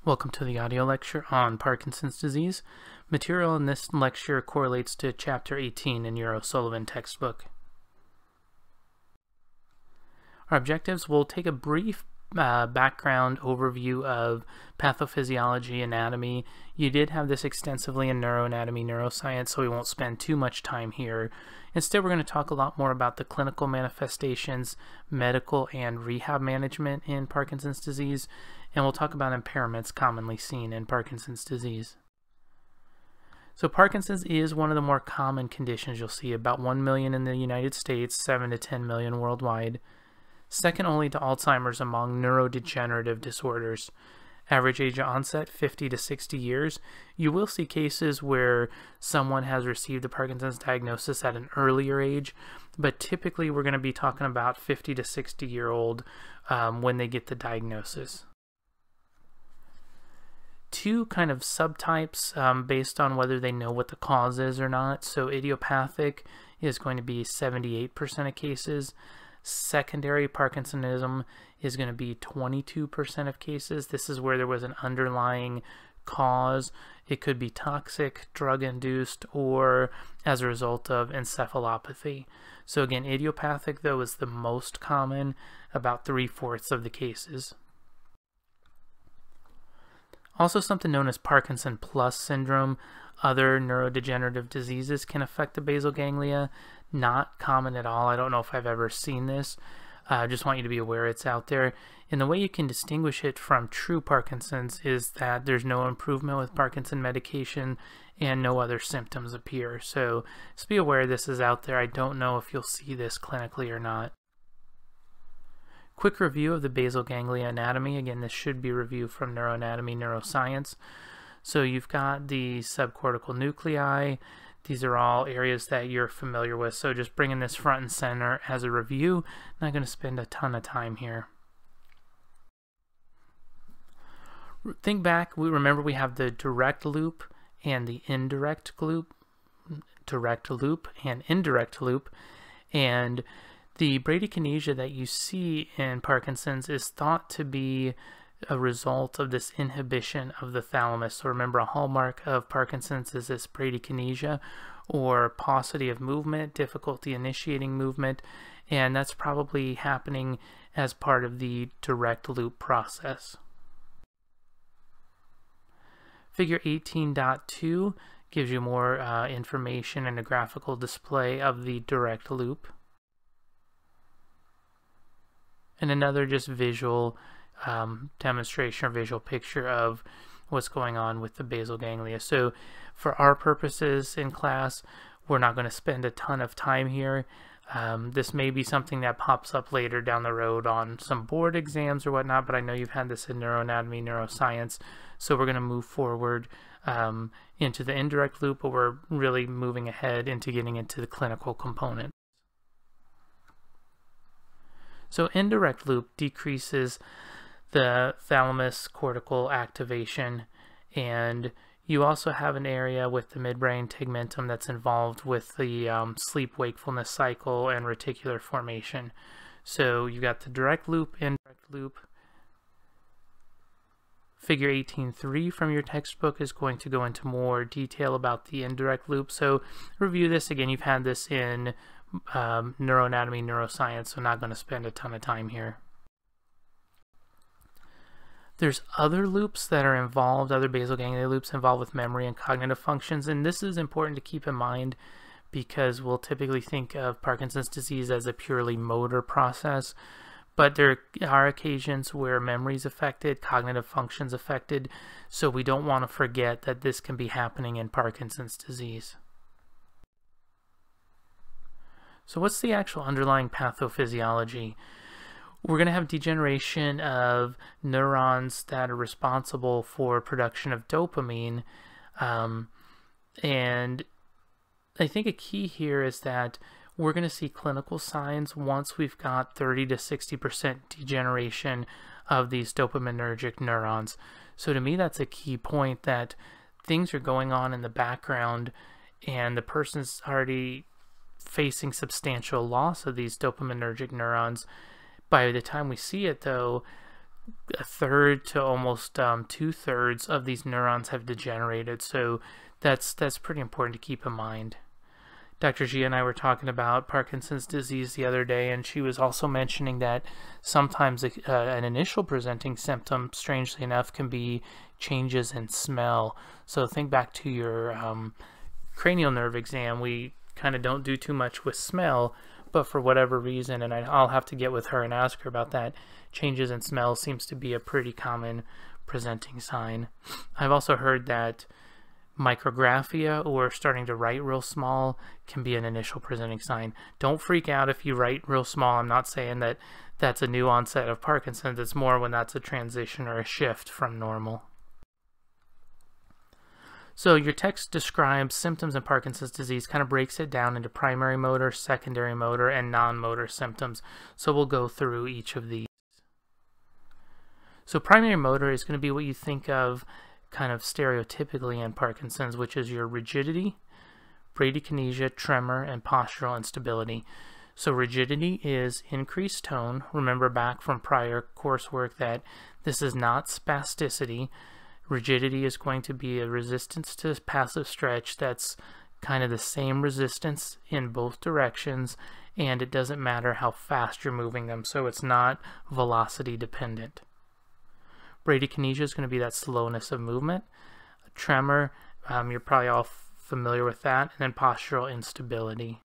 Welcome to the audio lecture on Parkinson's disease. Material in this lecture correlates to Chapter 18 in your O'Sullivan textbook. Our objectives will take a brief background overview of pathophysiology, anatomy. You did have this extensively in neuroanatomy, neuroscience, so we won't spend too much time here. Instead, we're going to talk a lot more about the clinical manifestations, medical and rehab management in Parkinson's disease, and we'll talk about impairments commonly seen in Parkinson's disease. So Parkinson's is one of the more common conditions you'll see, about 1 million in the United States, 7 to 10 million worldwide. Second only to Alzheimer's among neurodegenerative disorders. Average age of onset, 50 to 60 years. You will see cases where someone has received a Parkinson's diagnosis at an earlier age, but typically we're going to be talking about 50 to 60-year-old when they get the diagnosis. Two kind of subtypes based on whether they know what the cause is or not. So idiopathic is going to be 78% of cases. Secondary Parkinsonism is going to be 22% of cases. This is where there was an underlying cause. It could be toxic, drug-induced, or as a result of encephalopathy. So again, idiopathic, though, is the most common, about 3/4 of the cases. Also something known as Parkinson plus syndrome. Other neurodegenerative diseases can affect the basal ganglia. Not common at all. I don't know if I've ever seen this. I just want you to be aware it's out there. And the way you can distinguish it from true Parkinson's is that there's no improvement with Parkinson medication and no other symptoms appear. So just be aware this is out there. I don't know if you'll see this clinically or not. Quick review of the basal ganglia anatomy. Again, this should be reviewed from neuroanatomy, neuroscience. So you've got the subcortical nuclei. These are all areas that you're familiar with. So just bringing this front and center as a review. Not going to spend a ton of time here. Think back. Remember we have the direct loop and the indirect loop. Direct loop and indirect loop. And the bradykinesia that you see in Parkinson's is thought to be a result of this inhibition of the thalamus. So remember, a hallmark of Parkinson's is this bradykinesia, or paucity of movement, difficulty initiating movement, and that's probably happening as part of the direct loop process. Figure 18.2 gives you more information and a graphical display of the direct loop. And another just visual demonstration or visual picture of what's going on with the basal ganglia. So for our purposes in class, we're not going to spend a ton of time here. This may be something that pops up later down the road on some board exams or whatnot, but I know you've had this in neuroanatomy, neuroscience, so we're going to move forward into the indirect loop, but we're really moving ahead into getting into the clinical component. So indirect loop decreases the thalamus cortical activation, and you also have an area with the midbrain tegmentum that's involved with the sleep-wakefulness cycle and reticular formation. So you've got the direct loop, indirect loop. Figure 18.3 from your textbook is going to go into more detail about the indirect loop. So review this again. You've had this in neuroanatomy, neuroscience, so not going to spend a ton of time here. There's other loops that are involved, other basal ganglia loops involved with memory and cognitive functions, and this is important to keep in mind because we'll typically think of Parkinson's disease as a purely motor process, but there are occasions where memory is affected, cognitive functions affected, so we don't want to forget that this can be happening in Parkinson's disease. So what's the actual underlying pathophysiology? We're going to have degeneration of neurons that are responsible for production of dopamine. And I think a key here is that we're going to see clinical signs once we've got 30 to 60% degeneration of these dopaminergic neurons. So to me, that's a key point, that things are going on in the background and the person's already facing substantial loss of these dopaminergic neurons. By the time we see it, though, a third to almost 2/3 of these neurons have degenerated. So that's pretty important to keep in mind. Dr. Gia and I were talking about Parkinson's disease the other day, and she was also mentioning that sometimes an initial presenting symptom, strangely enough, can be changes in smell. So think back to your cranial nerve exam. We kind of don't do too much with smell, but for whatever reason, and I'll have to get with her and ask her about that, changes in smell seems to be a pretty common presenting sign. I've also heard that micrographia, or starting to write real small, can be an initial presenting sign. Don't freak out if you write real small. I'm not saying that that's a new onset of Parkinson's. It's more when that's a transition or a shift from normal. So your text describes symptoms in Parkinson's disease, kind of breaks it down into primary motor, secondary motor, and non-motor symptoms. So we'll go through each of these. So primary motor is going to be what you think of kind of stereotypically in Parkinson's, which is your rigidity, bradykinesia, tremor, and postural instability. So rigidity is increased tone. Remember back from prior coursework that this is not spasticity. Rigidity is going to be a resistance to passive stretch that's kind of the same resistance in both directions, and it doesn't matter how fast you're moving them, so it's not velocity dependent. Bradykinesia is going to be that slowness of movement. Tremor, you're probably all familiar with that. And then postural instability.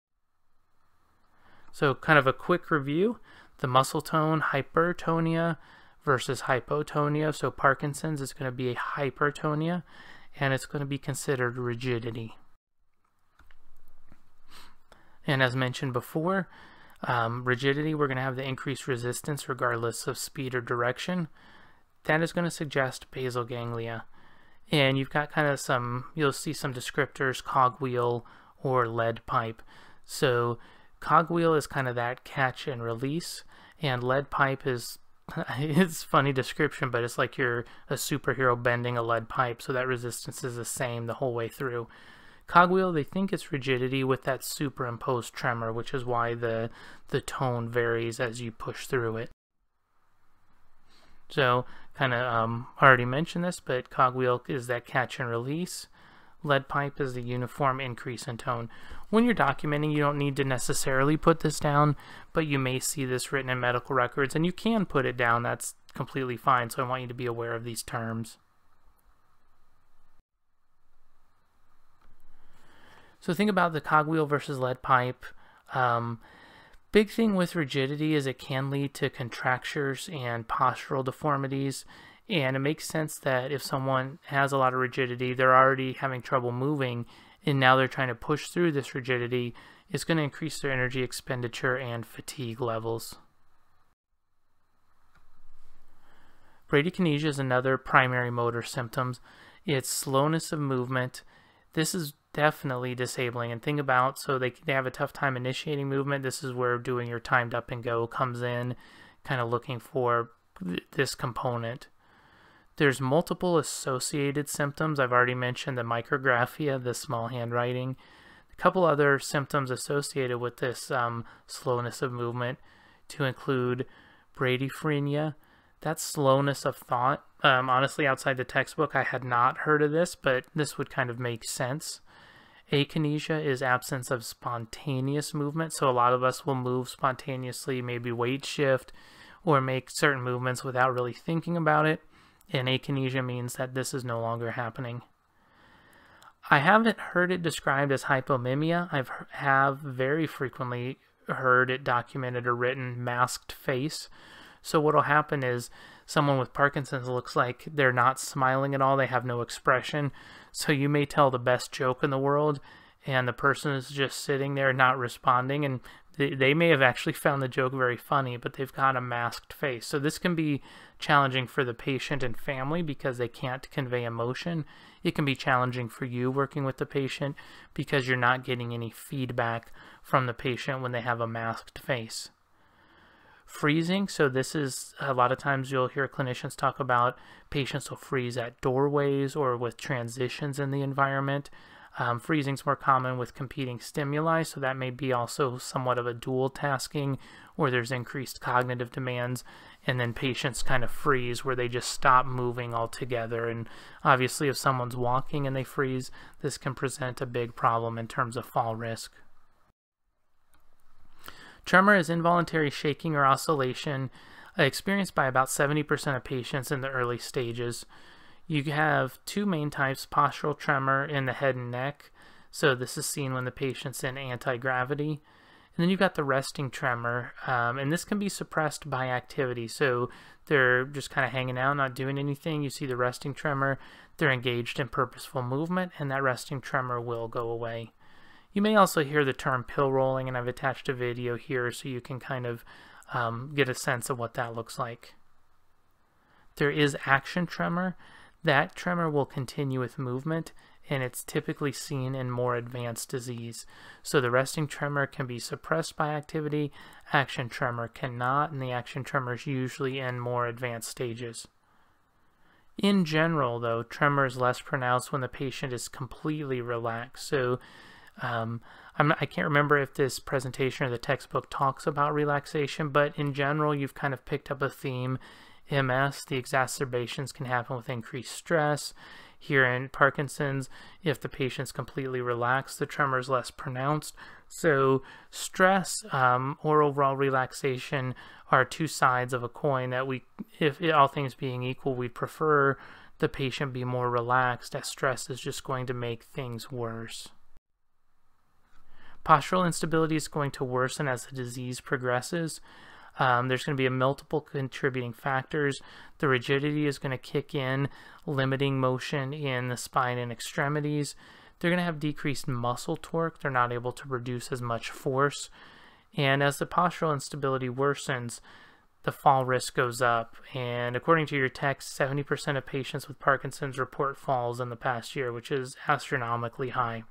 So kind of a quick review. The muscle tone, hypertonia versus hypotonia. So Parkinson's is going to be a hypertonia, and it's going to be considered rigidity. And as mentioned before, rigidity, we're going to have the increased resistance regardless of speed or direction. That is going to suggest basal ganglia. And you've got kind of you'll see some descriptors, cogwheel or lead pipe. So cogwheel is kind of that catch and release, and lead pipe is, it's a funny description, but it's like you're a superhero bending a lead pipe, so that resistance is the same the whole way through. Cogwheel, they think it's rigidity with that superimposed tremor, which is why the tone varies as you push through it. So, kind of already mentioned this, but cogwheel is that catch and release. Lead pipe is the uniform increase in tone. When you're documenting, you don't need to necessarily put this down, but you may see this written in medical records, and you can put it down. That's completely fine, so I want you to be aware of these terms. So think about the cogwheel versus lead pipe. Big thing with rigidity is it can lead to contractures and postural deformities, and it makes sense that if someone has a lot of rigidity, they're already having trouble moving, and now they're trying to push through this rigidity. It's going to increase their energy expenditure and fatigue levels. Bradykinesia is another primary motor symptom. It's slowness of movement. This is definitely disabling, and think about, so they have a tough time initiating movement. This is where doing your timed up and go comes in, kind of looking for this component. There's multiple associated symptoms. I've already mentioned the micrographia, the small handwriting. A couple other symptoms associated with this slowness of movement to include bradyphrenia. That's slowness of thought. Honestly, outside the textbook, I had not heard of this, but this would kind of make sense. Akinesia is absence of spontaneous movement, so a lot of us will move spontaneously, maybe weight shift, or make certain movements without really thinking about it, and akinesia means that this is no longer happening. I haven't heard it described as hypomimia. I have very frequently heard it documented or written masked face. So what will happen is someone with Parkinson's looks like they're not smiling at all. They have no expression. So you may tell the best joke in the world, and the person is just sitting there not responding, and they may have actually found the joke very funny, but they've got a masked face. So this can be challenging for the patient and family because they can't convey emotion. It can be challenging for you working with the patient because you're not getting any feedback from the patient when they have a masked face. Freezing, so this is a lot of times you'll hear clinicians talk about patients will freeze at doorways or with transitions in the environment. Freezing's more common with competing stimuli, so that may be also somewhat of a dual tasking, where there's increased cognitive demands, and then patients kind of freeze where they just stop moving altogether. And obviously if someone's walking and they freeze, this can present a big problem in terms of fall risk. Tremor is involuntary shaking or oscillation experienced by about 70% of patients in the early stages. You have two main types: postural tremor in the head and neck. So this is seen when the patient's in anti-gravity. And then you've got the resting tremor, and this can be suppressed by activity. So they're just kind of hanging out, not doing anything. You see the resting tremor, they're engaged in purposeful movement, and that resting tremor will go away. You may also hear the term pill rolling, and I've attached a video here so you can kind of get a sense of what that looks like. There is action tremor. That tremor will continue with movement, and it's typically seen in more advanced disease. So the resting tremor can be suppressed by activity, action tremor cannot, and the action tremor is usually in more advanced stages. In general, though, tremor is less pronounced when the patient is completely relaxed. So I can't remember if this presentation or the textbook talks about relaxation, but in general, you've kind of picked up a theme. MS, the exacerbations can happen with increased stress. Here in Parkinson's, if the patient's completely relaxed, the tremor is less pronounced. So stress or overall relaxation are two sides of a coin that if all things being equal, we'd prefer the patient be more relaxed, as stress is just going to make things worse. Postural instability is going to worsen as the disease progresses. There's going to be multiple contributing factors. The rigidity is going to kick in, limiting motion in the spine and extremities. They're going to have decreased muscle torque. They're not able to produce as much force. And as the postural instability worsens, the fall risk goes up. And according to your text, 70% of patients with Parkinson's report falls in the past year, which is astronomically high.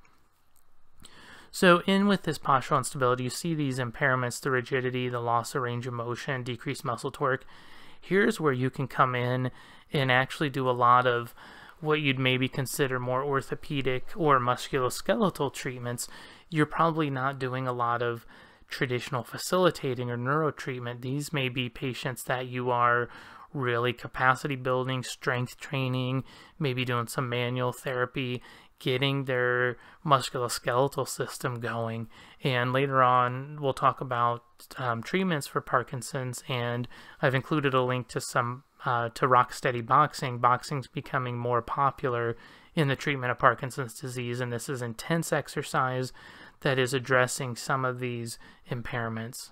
So with this postural instability, you see these impairments: the rigidity, the loss of range of motion, decreased muscle torque. Here's where you can come in and actually do a lot of what you'd maybe consider more orthopedic or musculoskeletal treatments. You're probably not doing a lot of traditional facilitating or neuro treatment. These may be patients that you are really capacity building, strength training, maybe doing some manual therapy, getting their musculoskeletal system going. And later on we'll talk about treatments for Parkinson's, and I've included a link to some to rock steady boxing. Boxing's becoming more popular in the treatment of Parkinson's disease, and this is intense exercise that is addressing some of these impairments.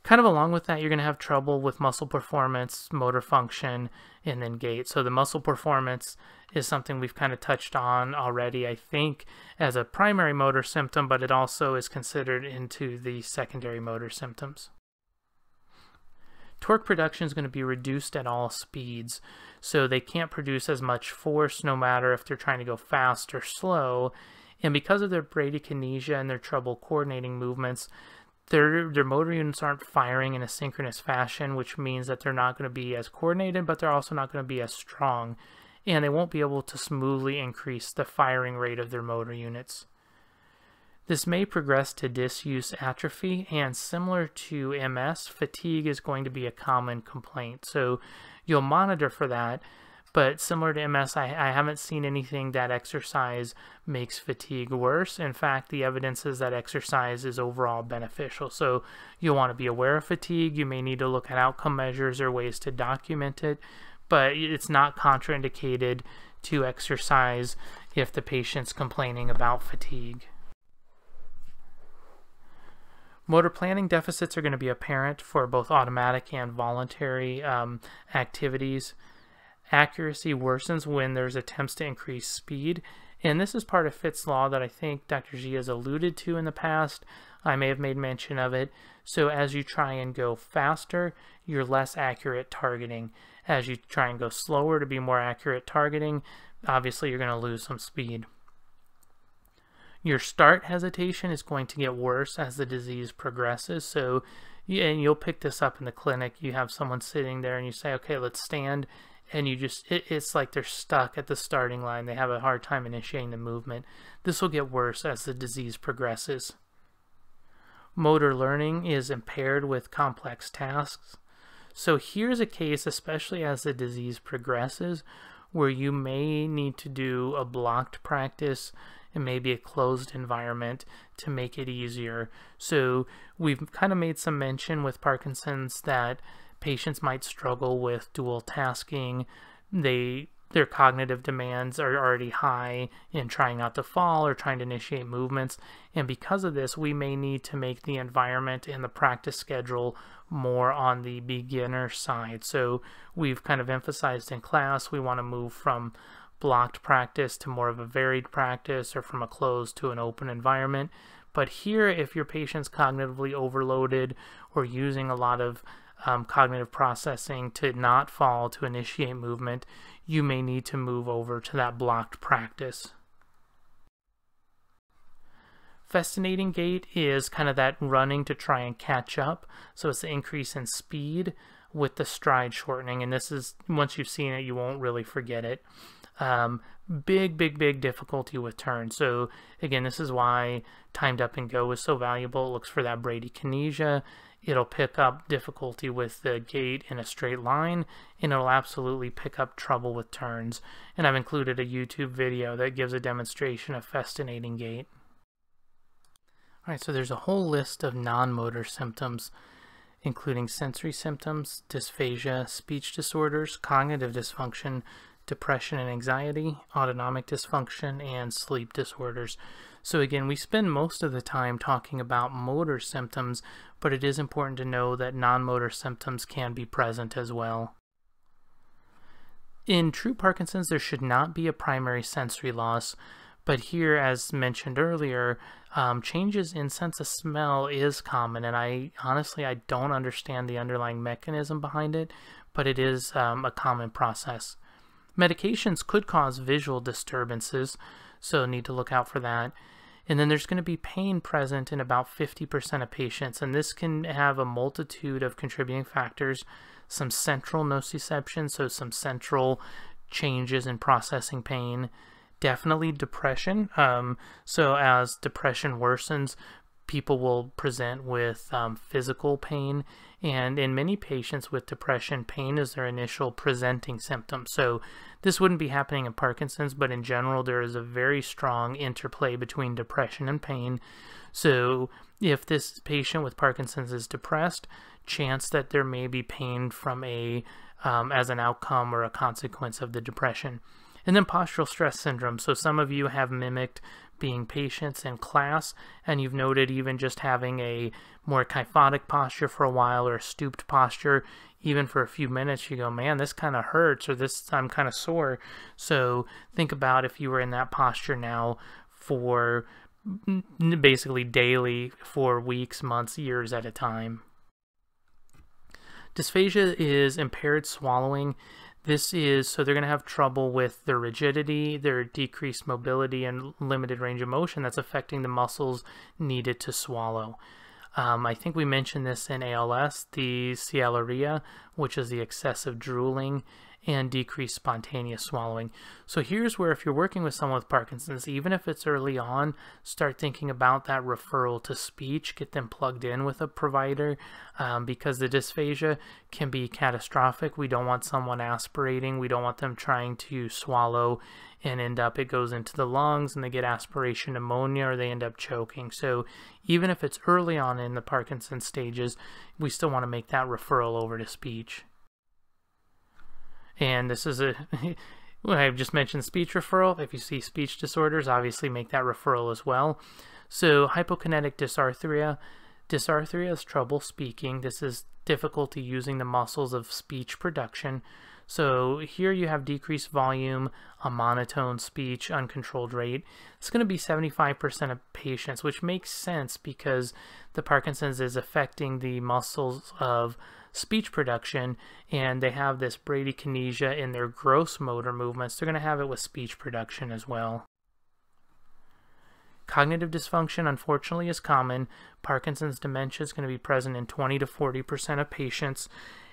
Kind of along with that, you're going to have trouble with muscle performance, motor function, and then gait. So the muscle performance is something we've kind of touched on already, I think, as a primary motor symptom, but it also is considered into the secondary motor symptoms. Torque production is going to be reduced at all speeds, so they can't produce as much force no matter if they're trying to go fast or slow. And because of their bradykinesia and their trouble coordinating movements, their motor units aren't firing in a synchronous fashion, which means that they're not going to be as coordinated, but they're also not going to be as strong, and they won't be able to smoothly increase the firing rate of their motor units. This may progress to disuse atrophy, and similar to MS, fatigue is going to be a common complaint. So you'll monitor for that, but similar to MS, I haven't seen anything that exercise makes fatigue worse. In fact, the evidence is that exercise is overall beneficial. So you'll want to be aware of fatigue. You may need to look at outcome measures or ways to document it, but it's not contraindicated to exercise if the patient's complaining about fatigue. Motor planning deficits are going to be apparent for both automatic and voluntary activities. Accuracy worsens when there's attempts to increase speed, and this is part of Fitt's law that I think Dr. G has alluded to in the past. I may have made mention of it. So as you try and go faster, you're less accurate targeting. As you try and go slower to be more accurate targeting, obviously you're going to lose some speed. Your start hesitation is going to get worse as the disease progresses. So, and you'll pick this up in the clinic. You have someone sitting there and you say, okay, let's stand. and it's like they're stuck at the starting line. They have a hard time initiating the movement. This will get worse as the disease progresses. Motor learning is impaired with complex tasks. So here's a case, especially as the disease progresses, where you may need to do a blocked practice and maybe a closed environment to make it easier. So we've kind of made some mention with Parkinson's that patients might struggle with dual tasking. Their cognitive demands are already high in trying not to fall or trying to initiate movements, and because of this we may need to make the environment and the practice schedule more on the beginner side. So we've kind of emphasized in class we want to move from blocked practice to more of a varied practice, or from a closed to an open environment. But here, if your patient's cognitively overloaded or using a lot of cognitive processing to not fall, to initiate movement, you may need to move over to that blocked practice. Festinating gait is kind of that running to try and catch up. So it's the increase in speed with the stride shortening, and this is, once you've seen it, you won't really forget it. Big difficulty with turn. So again, this is why timed up and go is so valuable. It looks for that bradykinesia. It'll pick up difficulty with the gait in a straight line, and it'll absolutely pick up trouble with turns. And I've included a YouTube video that gives a demonstration of festinating gait. Alright, so there's a whole list of non-motor symptoms, including sensory symptoms, dysphagia, speech disorders, cognitive dysfunction, depression and anxiety, autonomic dysfunction, and sleep disorders. So again, we spend most of the time talking about motor symptoms, but it is important to know that non-motor symptoms can be present as well. In true Parkinson's, there should not be a primary sensory loss, but here, as mentioned earlier, changes in sense of smell is common, and I don't understand the underlying mechanism behind it, but it is a common process. Medications could cause visual disturbances, so need to look out for that. And then there's going to be pain present in about 50% of patients, and this can have a multitude of contributing factors. Some central nociception, so some central changes in processing pain. Definitely depression. So as depression worsens, people will present with physical pain, and in many patients with depression, pain is their initial presenting symptom. So this wouldn't be happening in Parkinson's, but in general there is a very strong interplay between depression and pain. So if this patient with Parkinson's is depressed, chance that there may be pain from as an outcome or a consequence of the depression. And then postural stress syndrome. So some of you have mimicked being patients in class, and you've noted even just having a more kyphotic posture for a while, or a stooped posture, even for a few minutes, you go, man, this kind of hurts, or this, I'm kind of sore. So think about if you were in that posture now for basically daily for weeks, months, years at a time. Dysphagia is impaired swallowing. This is, so they're going to have trouble with their rigidity, their decreased mobility, and limited range of motion that's affecting the muscles needed to swallow. I think we mentioned this in ALS, the sialorrhea, which is the excessive drooling, and decreased spontaneous swallowing. So here's where, if you're working with someone with Parkinson's, even if it's early on, start thinking about that referral to speech, get them plugged in with a provider, because the dysphagia can be catastrophic. We don't want someone aspirating, we don't want them trying to swallow and it goes into the lungs and they get aspiration pneumonia, or they end up choking. So even if it's early on in the Parkinson's stages, we still want to make that referral over to speech. And this is I've just mentioned speech referral. If you see speech disorders, obviously make that referral as well. So hypokinetic dysarthria. Dysarthria is trouble speaking. This is difficulty using the muscles of speech production. So here you have decreased volume, a monotone speech, uncontrolled rate. It's going to be 75% of patients, which makes sense because the Parkinson's is affecting the muscles of speech production, and they have this bradykinesia in their gross motor movements. They're going to have it with speech production as well. Cognitive dysfunction, unfortunately, is common. Parkinson's dementia is going to be present in 20 to 40% of patients,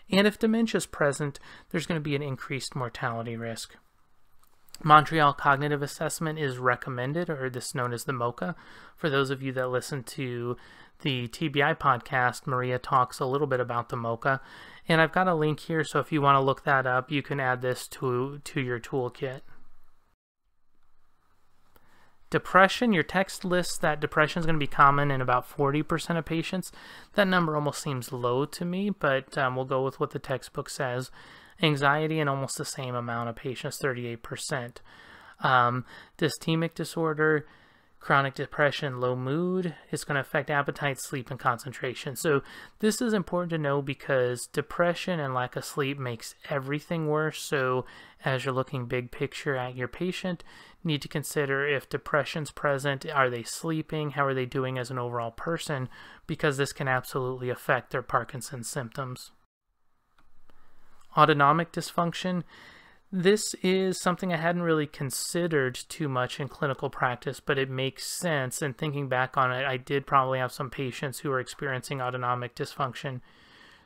And if dementia is present, there's going to be an increased mortality risk. Montreal Cognitive Assessment is recommended, or this is known as the MOCA. For those of you that listen to the TBI podcast, Maria talks a little bit about the MOCA. And I've got a link here, so if you want to look that up, you can add this to your toolkit. Depression, your text lists that depression is going to be common in about 40% of patients. That number almost seems low to me, but we'll go with what the textbook says. Anxiety in almost the same amount of patients, 38%. Dystemic disorder, chronic depression, low mood, it's going to affect appetite, sleep, and concentration. So this is important to know because depression and lack of sleep makes everything worse. So as you're looking big picture at your patient, you need to consider if depression's present, are they sleeping, how are they doing as an overall person, because this can absolutely affect their Parkinson's symptoms. Autonomic dysfunction. This is something I hadn't really considered too much in clinical practice, but it makes sense. And thinking back on it, I did probably have some patients who are experiencing autonomic dysfunction.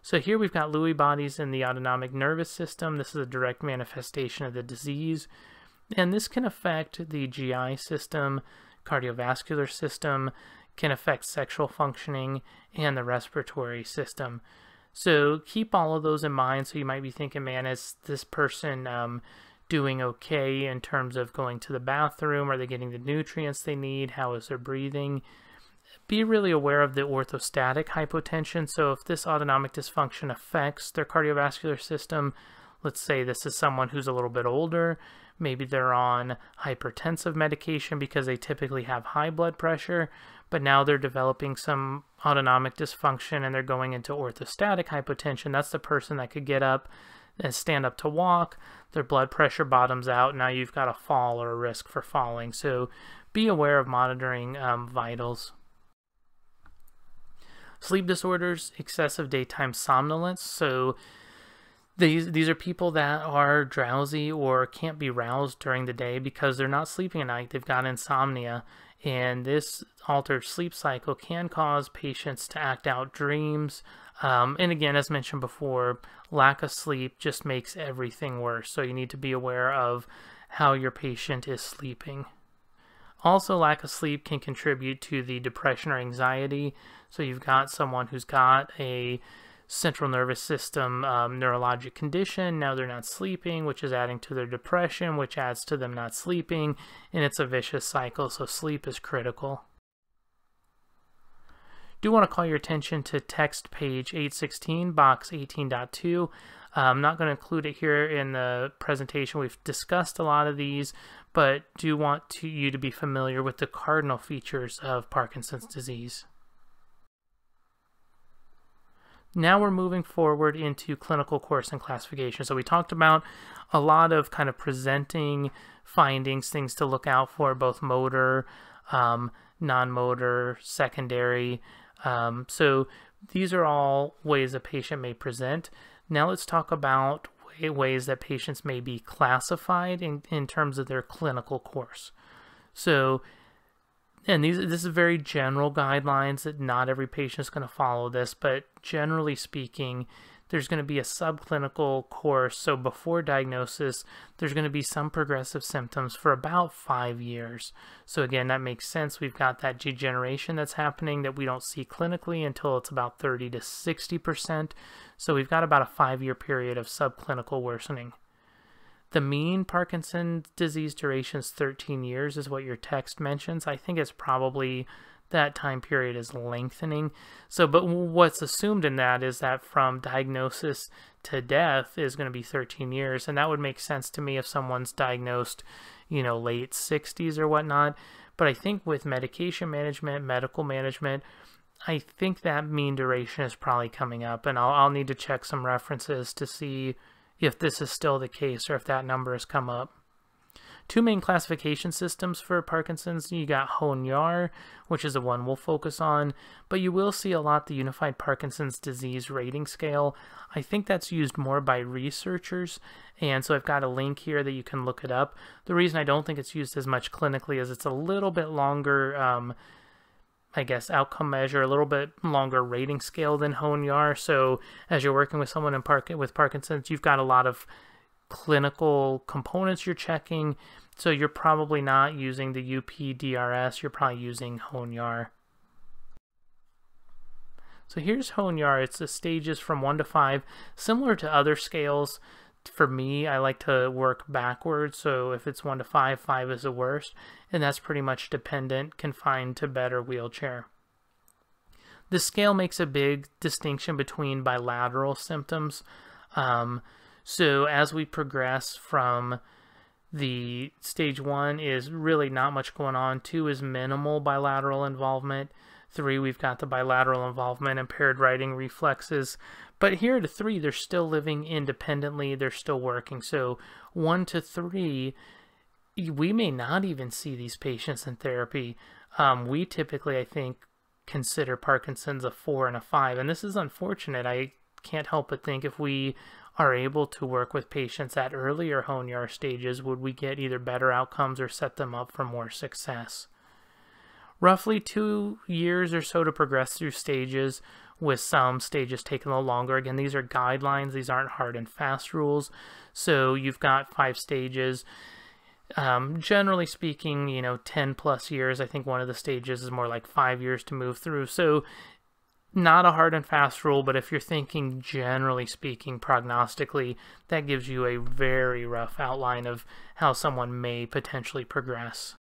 So here we've got Lewy bodies in the autonomic nervous system. This is a direct manifestation of the disease. And this can affect the GI system, cardiovascular system, can affect sexual functioning, and the respiratory system. So keep all of those in mind. So you might be thinking, man, is this person doing okay in terms of going to the bathroom? Are they getting the nutrients they need? How is their breathing? Be really aware of the orthostatic hypotension. So if this autonomic dysfunction affects their cardiovascular system, let's say this is someone who's a little bit older, maybe they're on hypertensive medication because they typically have high blood pressure, but now they're developing some autonomic dysfunction and they're going into orthostatic hypotension. That's the person that could get up and stand up to walk, their blood pressure bottoms out, now you've got a fall or a risk for falling. So be aware of monitoring vitals. Sleep disorders, excessive daytime somnolence. So these are people that are drowsy or can't be roused during the day because they're not sleeping at night. They've got insomnia. And this altered sleep cycle can cause patients to act out dreams. And again, as mentioned before, lack of sleep just makes everything worse. So you need to be aware of how your patient is sleeping. Also, lack of sleep can contribute to the depression or anxiety. So you've got someone who's got a central nervous system neurologic condition. Now they're not sleeping, which is adding to their depression, which adds to them not sleeping, and it's a vicious cycle. So sleep is critical. Do want to call your attention to text page 816, box 18.2. I'm not going to include it here in the presentation. We've discussed a lot of these, but do want you to be familiar with the cardinal features of Parkinson's disease. Now we're moving forward into clinical course and classification. So we talked about a lot of kind of presenting findings, things to look out for, both motor, non-motor, secondary. So these are all ways a patient may present. Now let's talk about ways that patients may be classified in terms of their clinical course. So, and this is very general guidelines that not every patient is going to follow this, but generally speaking, there's going to be a subclinical course. So before diagnosis, there's going to be some progressive symptoms for about 5 years. So again, that makes sense. We've got that degeneration that's happening that we don't see clinically until it's about 30 to 60%. So we've got about a 5-year period of subclinical worsening. The mean Parkinson's disease duration is 13 years is what your text mentions. I think it's probably that time period is lengthening. So, but what's assumed in that is that from diagnosis to death is going to be 13 years. And that would make sense to me if someone's diagnosed, you know, late 60s or whatnot. But I think with medication management, medical management, I think that mean duration is probably coming up. And I'll need to check some references to see if this is still the case or if that number has come up. Two main classification systems for Parkinson's. You got HONYAR, which is the one we'll focus on, but you will see a lot the Unified Parkinson's Disease Rating Scale. I think that's used more by researchers, and so I've got a link here that you can look it up. The reason I don't think it's used as much clinically is it's a little bit longer I guess, outcome measure, a little bit longer rating scale than HONYAR. So as you're working with someone with Parkinson's, you've got a lot of clinical components you're checking. So you're probably not using the UPDRS, you're probably using HONYAR. So here's HONYAR. It's the stages from 1 to 5, similar to other scales. For me, I like to work backwards, so if it's 1 to 5, 5 is the worst, and that's pretty much dependent, confined to bed or wheelchair. The scale makes a big distinction between bilateral symptoms. So as we progress from the stage 1 is really not much going on, 2 is minimal bilateral involvement, 3 we've got the bilateral involvement, impaired writing reflexes. But here to 3, they're still living independently, they're still working. So 1 to 3, we may not even see these patients in therapy. We typically, I think, consider Parkinson's a 4 and a 5. And this is unfortunate. I can't help but think if we are able to work with patients at earlier HONYAR stages, would we get either better outcomes or set them up for more success? Roughly 2 years or so to progress through stages, with some stages taking a little longer. Again, these are guidelines. These aren't hard and fast rules. So you've got 5 stages. Generally speaking, 10 plus years. I think one of the stages is more like 5 years to move through. So not a hard and fast rule, but if you're thinking generally speaking prognostically, that gives you a very rough outline of how someone may potentially progress.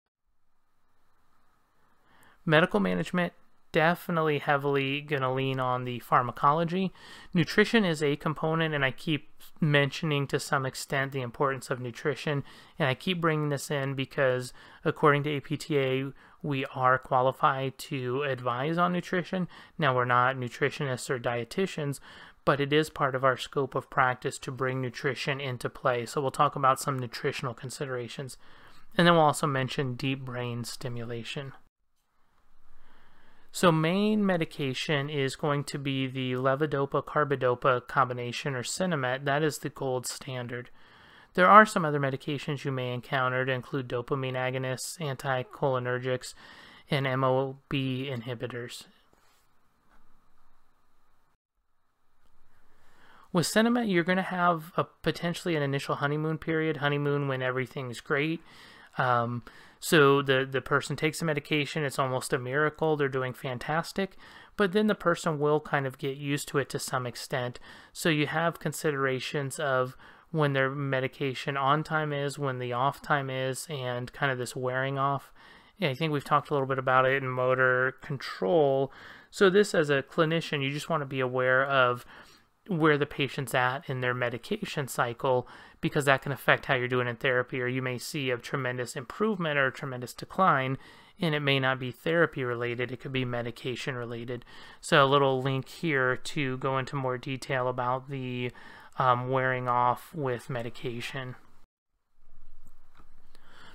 Medical management, definitely heavily going to lean on the pharmacology. Nutrition is a component, and I keep mentioning to some extent the importance of nutrition, and I keep bringing this in because according to APTA, we are qualified to advise on nutrition. Now, we're not nutritionists or dietitians, but it is part of our scope of practice to bring nutrition into play. So we'll talk about some nutritional considerations. And then we'll also mention deep brain stimulation. So main medication is going to be the levodopa-carbidopa combination, or Sinemet. That is the gold standard. There are some other medications you may encounter to include dopamine agonists, anticholinergics, and MOB inhibitors. With Sinemet, you're going to have potentially an initial honeymoon period, honeymoon when everything's great. So the person takes the medication, it's almost a miracle, they're doing fantastic, but then the person will kind of get used to it to some extent. So you have considerations of when their medication on time is, when the off time is, and kind of this wearing off. Yeah, I think we've talked a little bit about it in motor control. So this, as a clinician, you just want to be aware of where the patient's at in their medication cycle, because that can affect how you're doing in therapy, or you may see a tremendous improvement or a tremendous decline, and it may not be therapy related, it could be medication related. So a little link here to go into more detail about the wearing off with medication.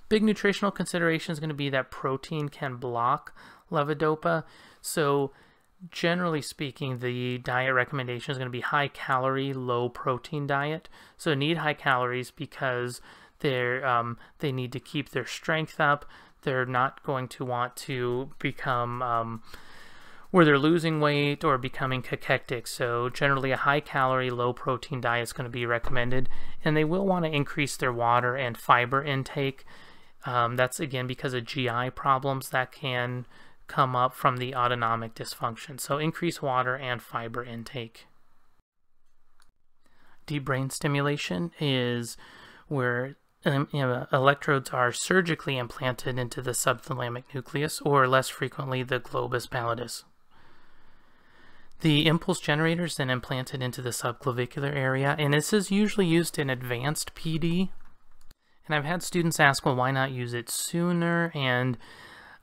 Big nutritional consideration is going to be that protein can block levodopa. So generally speaking, the diet recommendation is going to be high calorie, low protein diet. So need high calories because they need to keep their strength up. They're not going to want to become where they're losing weight or becoming cachectic. So generally a high calorie, low protein diet is going to be recommended, and they will want to increase their water and fiber intake. That's again because of GI problems that can come up from the autonomic dysfunction. So increase water and fiber intake. Deep brain stimulation is where electrodes are surgically implanted into the subthalamic nucleus, or less frequently the globus pallidus. The impulse generator is then implanted into the subclavicular area, and this is usually used in advanced PD. And I've had students ask, well, why not use it sooner? And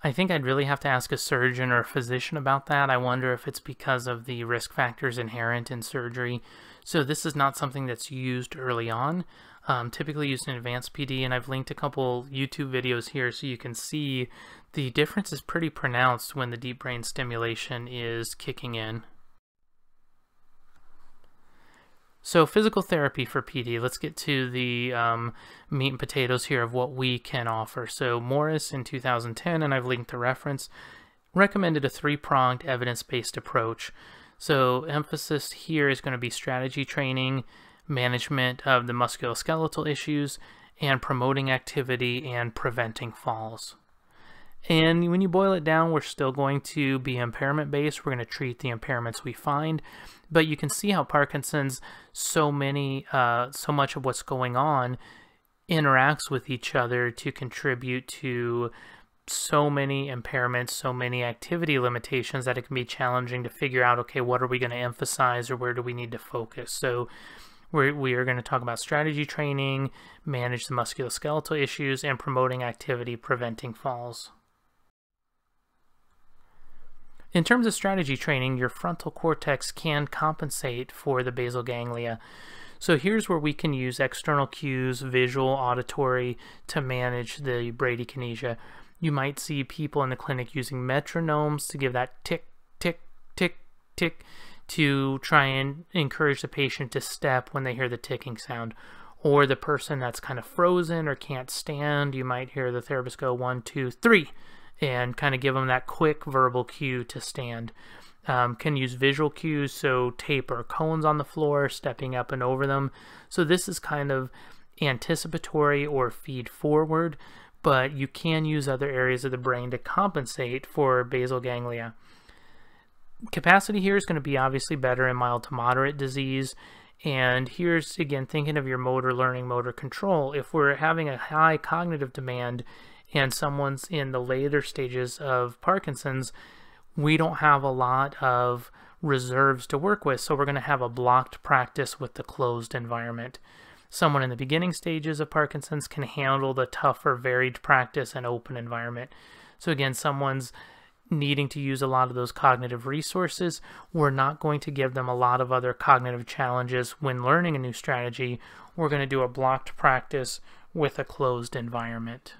I think I'd really have to ask a surgeon or a physician about that. I wonder if it's because of the risk factors inherent in surgery. So this is not something that's used early on, typically used in advanced PD, and I've linked a couple YouTube videos here so you can see the difference is pretty pronounced when the deep brain stimulation is kicking in. So physical therapy for PD, let's get to the meat and potatoes here of what we can offer. So Morris in 2010, and I've linked the reference, recommended a three-pronged evidence-based approach. So emphasis here is going to be strategy training, management of the musculoskeletal issues, and promoting activity and preventing falls. And when you boil it down, we're still going to be impairment-based. We're going to treat the impairments we find, but you can see how Parkinson's, so much of what's going on interacts with each other to contribute to so many impairments, so many activity limitations that it can be challenging to figure out, okay, what are we going to emphasize or where do we need to focus? So we are going to talk about strategy training, manage the musculoskeletal issues, and promoting activity, preventing falls. In terms of strategy training, your frontal cortex can compensate for the basal ganglia. So here's where we can use external cues, visual, auditory, to manage the bradykinesia. You might see people in the clinic using metronomes to give that tick, tick, tick, tick to try and encourage the patient to step when they hear the ticking sound. Or the person that's kind of frozen or can't stand, you might hear the therapist go 1, 2, 3 and kind of give them that quick verbal cue to stand. Can use visual cues, so tape or cones on the floor, stepping up and over them. So this is kind of anticipatory or feed forward, but you can use other areas of the brain to compensate for basal ganglia. Capacity here is going to be obviously better in mild to moderate disease. And here's, again, thinking of your motor learning, motor control. If we're having a high cognitive demand and someone's in the later stages of Parkinson's, we don't have a lot of reserves to work with, so we're going to have a blocked practice with the closed environment. Someone in the beginning stages of Parkinson's can handle the tougher, varied practice and open environment. So again, someone's needing to use a lot of those cognitive resources. We're not going to give them a lot of other cognitive challenges when learning a new strategy. We're going to do a blocked practice with a closed environment.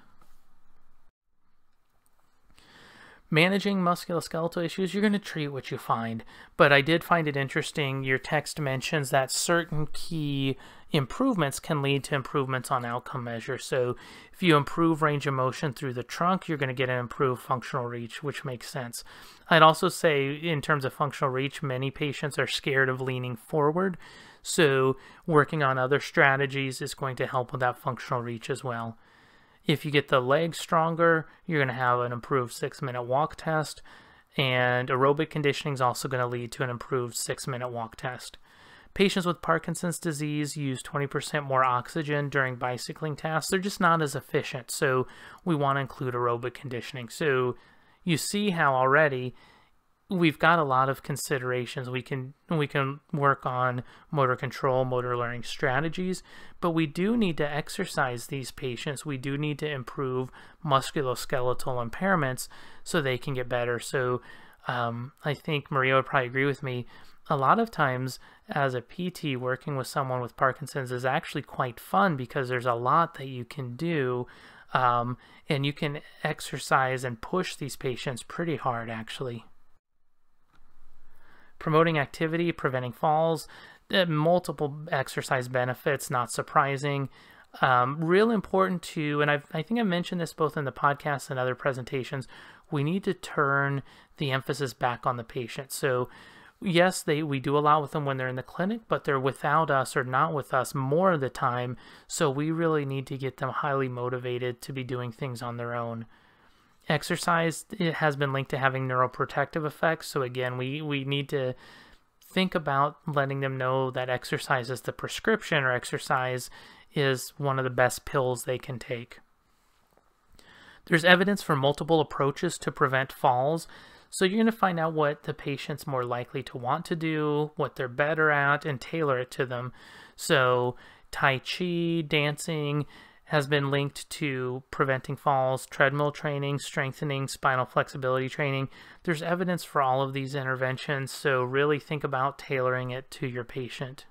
Managing musculoskeletal issues, you're going to treat what you find. But I did find it interesting, your text mentions that certain key improvements can lead to improvements on outcome measures. So if you improve range of motion through the trunk, you're going to get an improved functional reach, which makes sense. I'd also say in terms of functional reach, many patients are scared of leaning forward. So working on other strategies is going to help with that functional reach as well. If you get the legs stronger, you're going to have an improved 6-minute walk test, and aerobic conditioning is also going to lead to an improved 6-minute walk test. Patients with Parkinson's disease use 20% more oxygen during bicycling tasks. They're just not as efficient, so we want to include aerobic conditioning. So you see how already we've got a lot of considerations. We can work on motor control, motor learning strategies, but we do need to exercise these patients. We do need to improve musculoskeletal impairments so they can get better. So I think Maria would probably agree with me. A lot of times as a PT, working with someone with Parkinson's is actually quite fun because there's a lot that you can do, and you can exercise and push these patients pretty hard actually. Promoting activity, preventing falls, multiple exercise benefits, not surprising. Real important to, and I think I mentioned this both in the podcast and other presentations, we need to turn the emphasis back on the patient. So yes, we do a lot with them when they're in the clinic, but they're without us or not with us more of the time. So we really need to get them highly motivated to be doing things on their own. Exercise, it has been linked to having neuroprotective effects. So again, we need to think about letting them know that exercise is the prescription, or exercise is one of the best pills they can take. There's evidence for multiple approaches to prevent falls. So you're going to find out what the patient's more likely to want to do, what they're better at, and tailor it to them. So Tai Chi, dancing, has been linked to preventing falls, treadmill training, strengthening, spinal flexibility training. There's evidence for all of these interventions, so really think about tailoring it to your patient.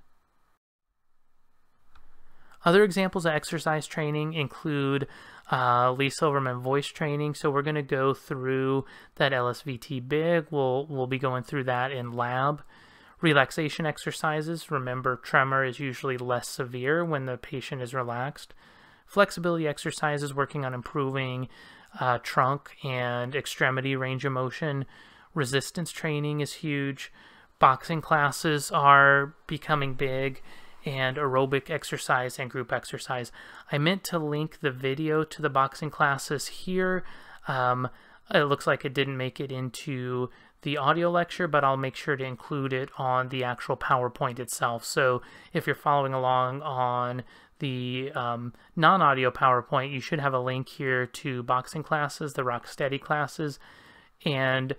Other examples of exercise training include Lee Silverman voice training. So we're going to go through that LSVT big. We'll be going through that in lab. Relaxation exercises. Remember, tremor is usually less severe when the patient is relaxed. Flexibility exercises, working on improving trunk and extremity range of motion. Resistance training is huge. Boxing classes are becoming big, and aerobic exercise and group exercise. I meant to link the video to the boxing classes here. It looks like it didn't make it into the audio lecture, but I'll make sure to include it on the actual PowerPoint itself. So if you're following along on the non-audio PowerPoint, you should have a link here to boxing classes, the Rock Steady classes. And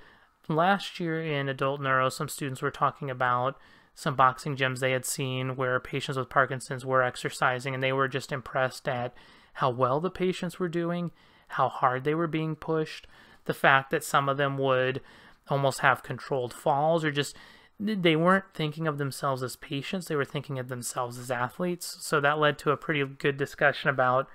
last year in adult neuro, some students were talking about some boxing gyms they had seen where patients with Parkinson's were exercising, and they were just impressed at how well the patients were doing, how hard they were being pushed, the fact that some of them would almost have controlled falls, or just they weren't thinking of themselves as patients, they were thinking of themselves as athletes. So that led to a pretty good discussion about,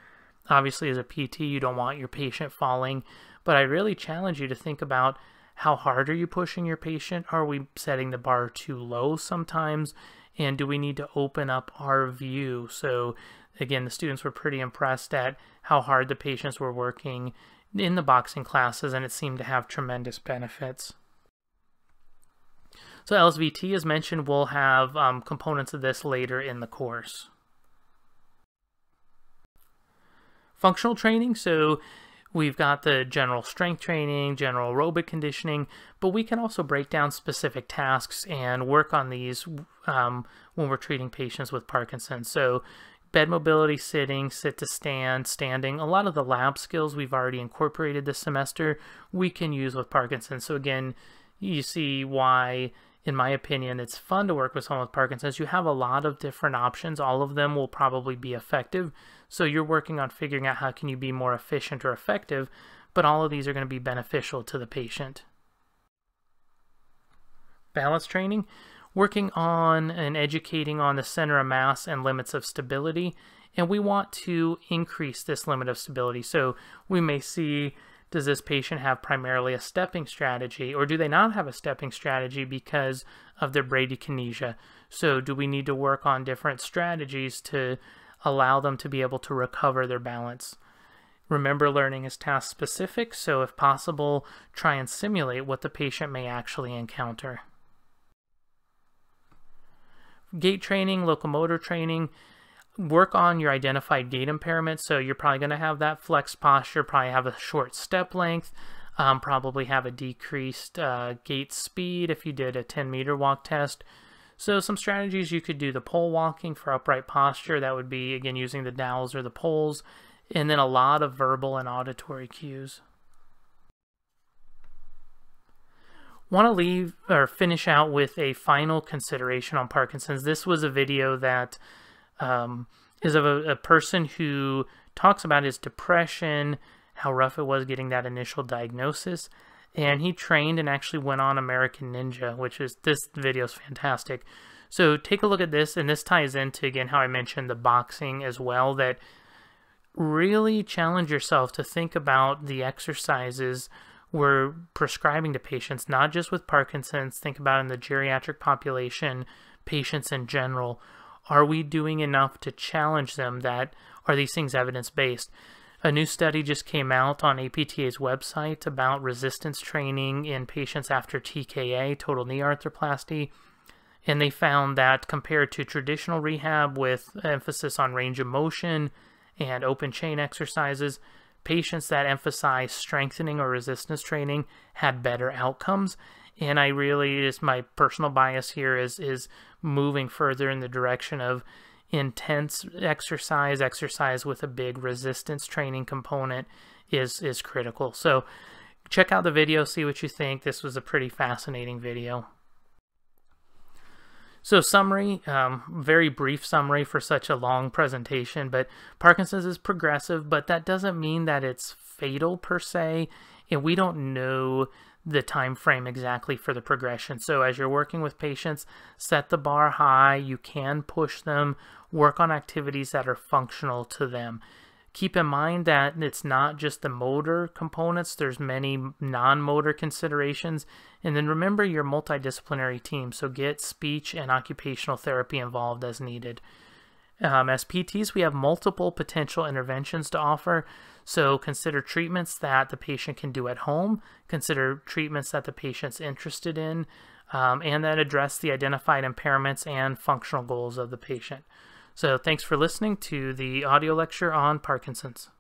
obviously as a PT, you don't want your patient falling, but I really challenge you to think about how hard are you pushing your patient? Are we setting the bar too low sometimes? And do we need to open up our view? So again, the students were pretty impressed at how hard the patients were working in the boxing classes, and it seemed to have tremendous benefits. So LSVT, as mentioned, will have components of this later in the course. Functional training, so we've got the general strength training, general aerobic conditioning, but we can also break down specific tasks and work on these when we're treating patients with Parkinson's. So bed mobility, sitting, sit to stand, standing, a lot of the lab skills we've already incorporated this semester, we can use with Parkinson's. So again, you see why, in my opinion, it's fun to work with someone with Parkinson's. You have a lot of different options. All of them will probably be effective. So you're working on figuring out how can you be more efficient or effective, but all of these are going to be beneficial to the patient. Balance training, working on and educating on the center of mass and limits of stability. And we want to increase this limit of stability. So we may see, does this patient have primarily a stepping strategy, or do they not have a stepping strategy because of their bradykinesia? So do we need to work on different strategies to allow them to be able to recover their balance? Remember, learning is task specific, so if possible, try and simulate what the patient may actually encounter. Gait training, locomotor training, work on your identified gait impairment. So you're probably going to have that flexed posture, probably have a short step length, probably have a decreased gait speed if you did a 10-meter walk test. So some strategies, you could do the pole walking for upright posture. That would be, again, using the dowels or the poles, and then a lot of verbal and auditory cues. Want to leave or finish out with a final consideration on Parkinson's. This was a video that is of a person who talks about his depression, how rough it was getting that initial diagnosis, and he trained and actually went on American Ninja, which is, this video is fantastic. So take a look at this, and this ties into, again, how I mentioned the boxing as well, that really challenge yourself to think about the exercises we're prescribing to patients, not just with Parkinson's. Think about in the geriatric population, patients in general. Are we doing enough to challenge them? That are these things evidence-based? A new study just came out on APTA's website about resistance training in patients after TKA, total knee arthroplasty, and they found that compared to traditional rehab with emphasis on range of motion and open chain exercises, patients that emphasize strengthening or resistance training had better outcomes. And I really, is my personal bias here, is moving further in the direction of intense exercise with a big resistance training component is critical. So check out the video, see what you think. This was a pretty fascinating video. So summary, very brief summary for such a long presentation, but Parkinson's is progressive, but that doesn't mean that it's fatal per se, and we don't know the time frame exactly for the progression. So as you're working with patients, set the bar high. You can push them, work on activities that are functional to them. Keep in mind that it's not just the motor components, there's many non-motor considerations. And then remember your multidisciplinary team, so get speech and occupational therapy involved as needed. As PTs, we have multiple potential interventions to offer, so consider treatments that the patient can do at home, consider treatments that the patient's interested in, and that address the identified impairments and functional goals of the patient. So thanks for listening to the audio lecture on Parkinson's.